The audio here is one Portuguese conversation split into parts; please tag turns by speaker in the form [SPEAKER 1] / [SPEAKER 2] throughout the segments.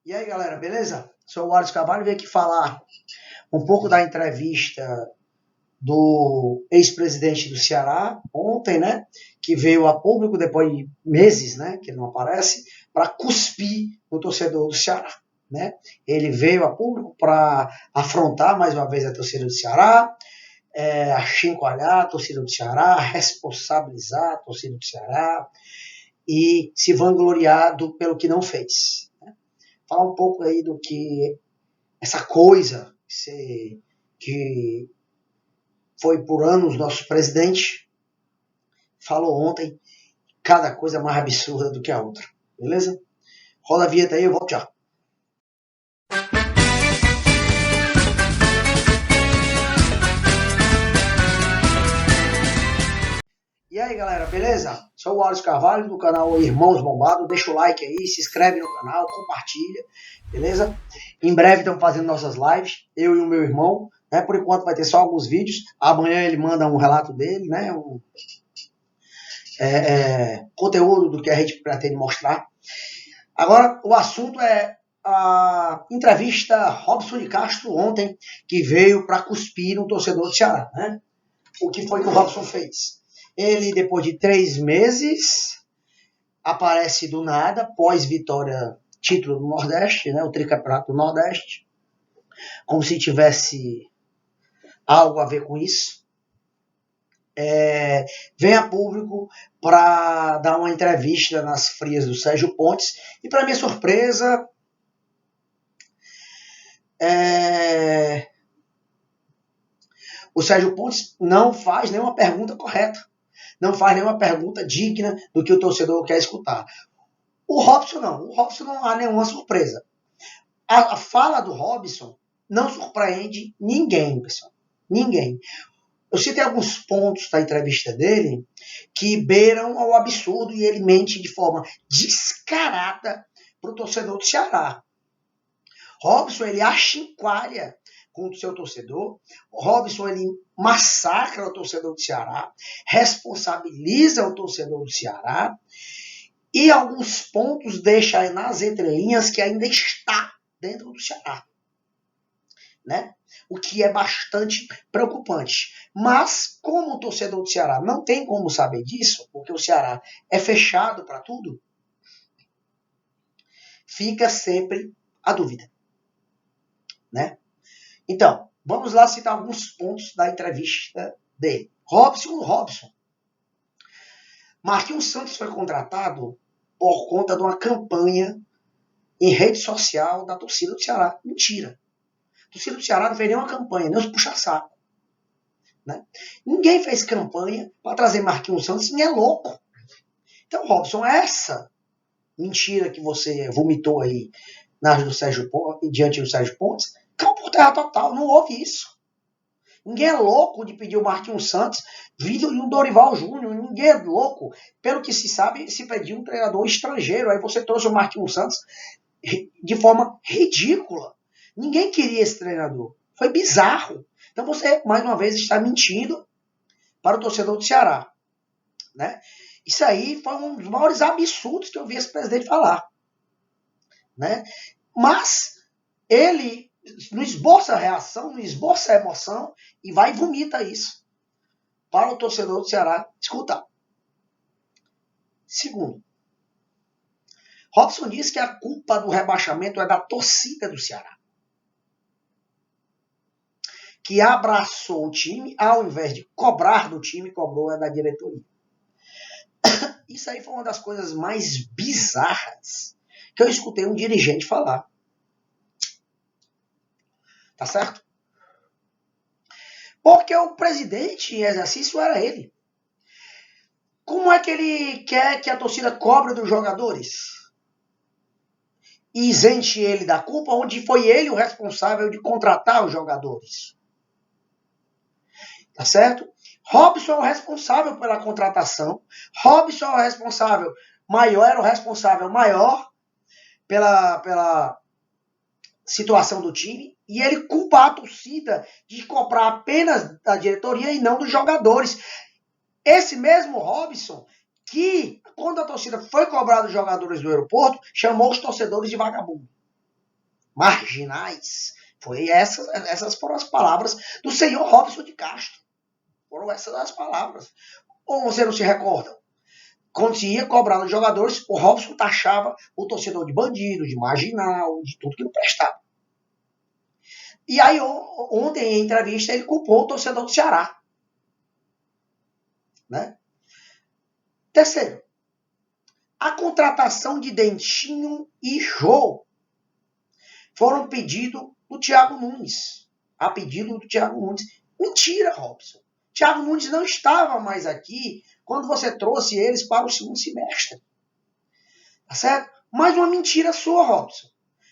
[SPEAKER 1] E aí, galera, beleza? Sou o Alisson Carvalho e vim aqui falar um pouco da entrevista do ex-presidente do Ceará ontem, né? Que veio a público depois de meses, né? Que ele não aparece, para cuspir no torcedor do Ceará, né? Ele veio a público para afrontar mais uma vez a torcida do Ceará, achincalhar a torcida do Ceará, responsabilizar a torcida do Ceará e se vangloriar pelo que não fez. Falar um pouco aí do que essa coisa que foi por anos nosso presidente falou ontem, cada coisa mais absurda do que a outra, beleza? Roda a vinheta aí, eu volto já. E aí, galera, beleza? Sou o Alisson Carvalho do canal Irmãos Bombado. Deixa o like aí, se inscreve no canal, compartilha, beleza? Em breve estamos fazendo nossas lives, eu e o meu irmão, né? Por enquanto vai ter só alguns vídeos. Amanhã ele manda um relato dele, né? Conteúdo do que a gente pretende mostrar. Agora, o assunto é a entrevista Robson de Castro ontem, que veio para cuspir um torcedor do Ceará, né? O que foi que o Robson fez? Ele, depois de 3 meses, aparece do nada, pós-vitória, título do Nordeste, né? O tricampeonato do Nordeste, como se tivesse algo a ver com isso. Vem a público para dar uma entrevista nas frias do Sérgio Pontes e, para minha surpresa, o Sérgio Pontes não faz nenhuma pergunta correta, não faz nenhuma pergunta digna do que o torcedor quer escutar. O Robson não há nenhuma surpresa. A fala do Robson não surpreende ninguém, pessoal, ninguém. Eu citei alguns pontos da entrevista dele que beiram ao absurdo e ele mente de forma descarada para o torcedor do Ceará. Robson, ele achincalha com o seu torcedor. Robson, ele massacra o torcedor do Ceará, responsabiliza o torcedor do Ceará e alguns pontos deixa nas entrelinhas que ainda está dentro do Ceará, né? O que é bastante preocupante. Mas, como o torcedor do Ceará não tem como saber disso, porque o Ceará é fechado para tudo, fica sempre a dúvida, né? Então, vamos lá citar alguns pontos da entrevista dele. Robson. Marquinhos Santos foi contratado por conta de uma campanha em rede social da torcida do Ceará. Mentira. A torcida do Ceará não fez nenhuma campanha, nem os puxa-saco. Né? Ninguém fez campanha para trazer Marquinhos Santos, ninguém é louco. Então, Robson, essa mentira que você vomitou aí diante do Sérgio Pontes, caiu por terra total, não houve isso. Ninguém é louco de pedir o Marquinhos Santos vindo de um Dorival Júnior, ninguém é louco. Pelo que se sabe, se pediu um treinador estrangeiro, aí você trouxe o Marquinhos Santos de forma ridícula. Ninguém queria esse treinador. Foi bizarro. Então você, mais uma vez, está mentindo para o torcedor do Ceará. Né? Isso aí foi um dos maiores absurdos que eu vi esse presidente falar. Né? Mas ele não esboça a reação, não esboça a emoção e vai e vomita isso para o torcedor do Ceará escutar. Segundo, Robson diz que a culpa do rebaixamento é da torcida do Ceará, que abraçou o time, ao invés de cobrar do time, cobrou da diretoria. Isso aí foi uma das coisas mais bizarras que eu escutei um dirigente falar. Tá certo? Porque o presidente em exercício era ele. Como é que ele quer que a torcida cobre dos jogadores? E isente ele da culpa, onde foi ele o responsável de contratar os jogadores. Tá certo? Robson é o responsável pela contratação. Robson é o responsável maior, era o responsável maior pela situação do time. E ele culpa a torcida de cobrar apenas da diretoria e não dos jogadores. Esse mesmo Robson, que quando a torcida foi cobrar dos jogadores do aeroporto, chamou os torcedores de vagabundo. marginais. Essas foram as palavras do senhor Robson de Castro. Foram essas as palavras. Ou você não se recorda? Quando se ia cobrar dos jogadores, o Robson taxava o torcedor de bandido, de marginal, de tudo que não prestava. E aí, ontem, em entrevista, ele culpou o torcedor do Ceará. Né? Terceiro, a contratação de Dentinho e Jô foram pedido do Thiago Nunes. A pedido do Thiago Nunes. Mentira, Robson. Thiago Nunes não estava mais aqui quando você trouxe eles para o segundo semestre. Tá certo? Mais uma mentira sua, Robson.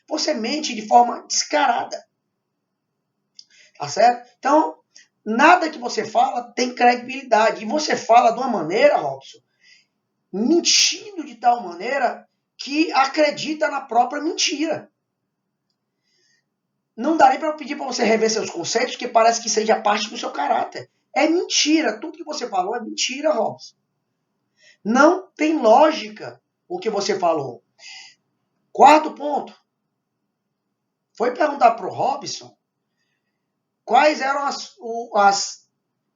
[SPEAKER 1] Você mente de forma descarada. Tá certo? Então, nada que você fala tem credibilidade. E você fala de uma maneira, Robson, mentindo de tal maneira que acredita na própria mentira. Não dá nem para pedir para você rever seus conceitos, que parece que seja parte do seu caráter. É mentira. Tudo que você falou é mentira, Robson. Não tem lógica o que você falou. Quarto ponto. Foi perguntar para o Robson quais eram as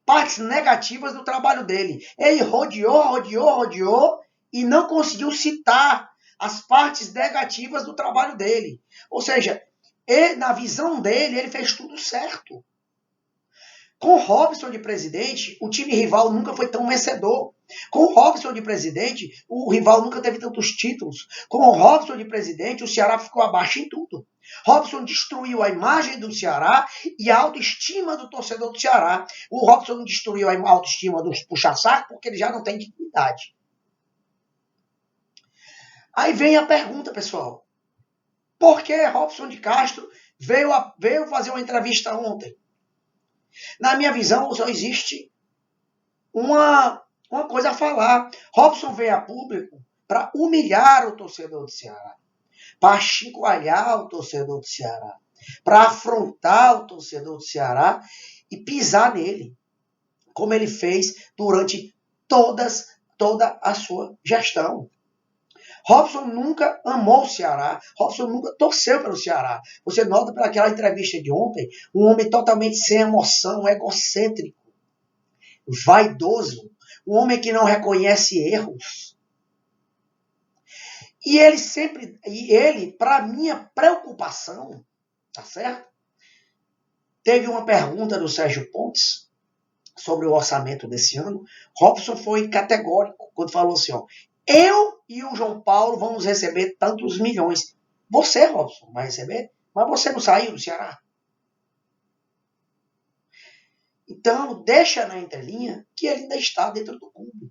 [SPEAKER 1] partes negativas do trabalho dele. Ele rodeou e não conseguiu citar as partes negativas do trabalho dele. Ou seja, na visão dele, ele fez tudo certo. Com o Robson de presidente, o time rival nunca foi tão vencedor. Com o Robson de presidente, o rival nunca teve tantos títulos. Com o Robson de presidente, o Ceará ficou abaixo em tudo. Robson destruiu a imagem do Ceará e a autoestima do torcedor do Ceará. O Robson não destruiu a autoestima dos puxa-saco porque ele já não tem dignidade. Aí vem a pergunta, pessoal. Por que Robson de Castro veio fazer uma entrevista ontem? Na minha visão, só existe uma coisa a falar. Robson veio a público para humilhar o torcedor do Ceará, para chicoalhar o torcedor do Ceará, para afrontar o torcedor do Ceará e pisar nele, como ele fez durante toda a sua gestão. Robson nunca amou o Ceará. Robson nunca torceu pelo Ceará. Você nota pelaquela entrevista de ontem, um homem totalmente sem emoção, egocêntrico, vaidoso, um homem que não reconhece erros. E ele, para minha preocupação, tá certo? Teve uma pergunta do Sérgio Pontes sobre o orçamento desse ano. Robson foi categórico quando falou assim, ó, eu e o João Paulo vamos receber tantos milhões. Você, Robson, vai receber? Mas você não saiu do Ceará. Então, deixa na entrelinha que ele ainda está dentro do clube.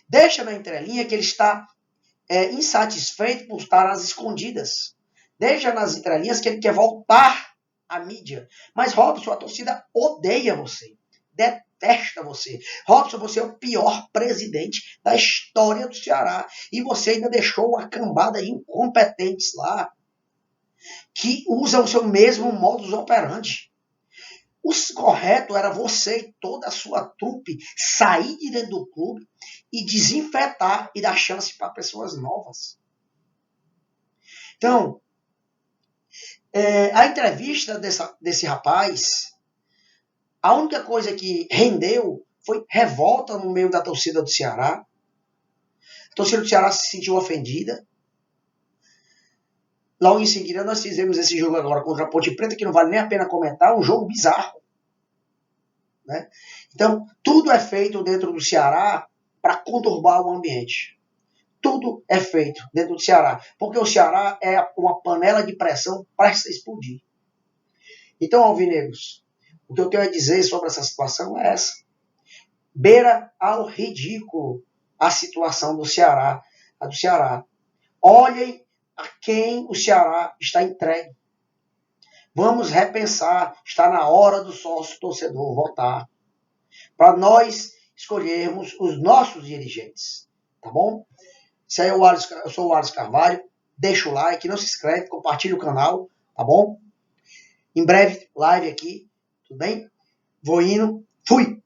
[SPEAKER 1] Deixa na entrelinha que ele está insatisfeito por estar às escondidas. Deixa nas entrelinhas que ele quer voltar à mídia. Mas, Robson, a torcida odeia você. Detesta você. Robson, você é o pior presidente da história do Ceará. E você ainda deixou uma cambada de incompetentes lá que usam o seu mesmo modus operandi. O correto era você e toda a sua trupe sair de dentro do clube e desinfetar e dar chance para pessoas novas. Então, a entrevista desse rapaz, a única coisa que rendeu foi revolta no meio da torcida do Ceará. A torcida do Ceará se sentiu ofendida. Logo em seguida, nós fizemos esse jogo agora contra a Ponte Preta, que não vale nem a pena comentar, um jogo bizarro. Né? Então, tudo é feito dentro do Ceará para conturbar o ambiente. Tudo é feito dentro do Ceará, porque o Ceará é uma panela de pressão prestes a explodir. Então, alvinegros, o que eu tenho a dizer sobre essa situação é essa. Beira ao ridículo a situação do Ceará, a do Ceará. Olhem a quem o Ceará está entregue. Vamos repensar, está na hora do sócio torcedor votar, para nós escolhermos os nossos dirigentes, tá bom? Se aí eu sou o Alisson Carvalho, deixa o like, não se inscreve, compartilha o canal, tá bom? Em breve, live aqui, tudo bem? Vou indo, fui!